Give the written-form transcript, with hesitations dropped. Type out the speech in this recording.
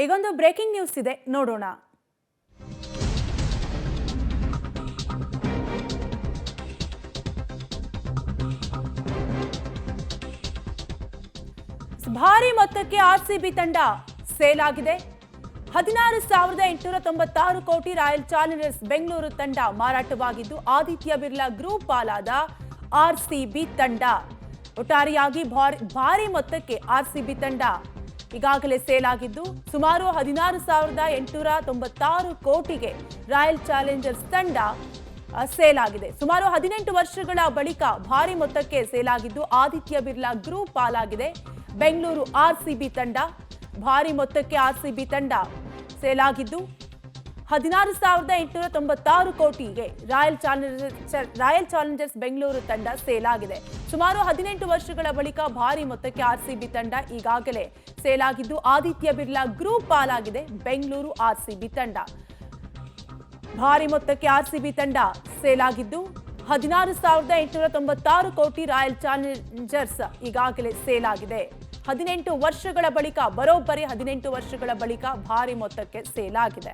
ಈಗೊಂದು breaking news ಇದೆ, ನೋಡೋಣ. ಭಾರಿ ಮೊತ್ತಕ್ಕೆ ಆರ್ಸಿಬಿ ತಂಡ ಸೇಲ್ ಆಗಿದೆ. 16,896 ಕೋಟಿ ರಾಯಲ್ ಚಾಲೆಂಜರ್ಸ್ ಬೆಂಗಳೂರು ತಂಡ ಮಾರಾಟವಾಗಿದ್ದು, ಆದಿತ್ಯ ಬಿರ್ಲಾ ಗ್ರೂಪ್ ಪಾಲಾದ ಆರ್ಸಿಬಿ ತಂಡ ಒಟ್ಟಾರೆಯಾಗಿ ಭಾರಿ ಮೊತ್ತಕ್ಕೆ ಆರ್ಸಿಬಿ ತಂಡ ಈಗಾಗಲೇ ಸೇಲ್ ಆಗಿದ್ದು, ಸುಮಾರು 16,896 ಕೋಟಿಗೆ ರಾಯಲ್ ಚಾಲೆಂಜರ್ಸ್ ತಂಡ ಸೇಲ್ ಆಗಿದೆ. ಸುಮಾರು 18 ವರ್ಷಗಳ ಬಳಿಕ ಭಾರಿ ಮೊತ್ತಕ್ಕೆ ಸೇಲ್ ಆಗಿದ್ದು, ಆದಿತ್ಯ ಬಿರ್ಲಾ ಗ್ರೂಪ್ ಪಾಲಾಗಿದೆ. ಬೆಂಗಳೂರು ಆರ್ಸಿಬಿ ತಂಡ ಭಾರಿ ಮೊತ್ತಕ್ಕೆ ಆರ್ಸಿಬಿ ತಂಡ ಸೇಲ್ ಆಗಿದ್ದು, 16,896 ಕೋಟಿಗೆ ರಾಯಲ್ ಚಾಲೆಂಜರ್ಸ್ ಬೆಂಗಳೂರು ತಂಡ ಸೇಲ್ ಆಗಿದೆ. ಸುಮಾರು 18 ವರ್ಷಗಳ ಬಳಿಕ ಭಾರಿ ಮೊತ್ತಕ್ಕೆ ಆರ್ಸಿಬಿ ತಂಡ ಈಗಾಗಲೇ ಸೇಲ್ ಆಗಿದ್ದು, ಆದಿತ್ಯ ಬಿರ್ಲಾ ಗ್ರೂಪ್ ಪಾಲಾಗಿದೆ. ಬೆಂಗಳೂರು ಆರ್ಸಿಬಿ ತಂಡ ಭಾರಿ ಮೊತ್ತಕ್ಕೆ ಆರ್ಸಿಬಿ ತಂಡ ಸೇಲ್ ಆಗಿದ್ದು, 16,896 ಕೋಟಿ ರಾಯಲ್ ಚಾಲೆಂಜರ್ಸ್ ಈಗಾಗಲೇ ಸೇಲ್ ಆಗಿದೆ. 18 ವರ್ಷಗಳ ಬಳಿಕ, ಬರೋಬ್ಬರಿ 18 ವರ್ಷಗಳ ಬಳಿಕ ಭಾರಿ ಮೊತ್ತಕ್ಕೆ ಸೇಲ್ ಆಗಿದೆ.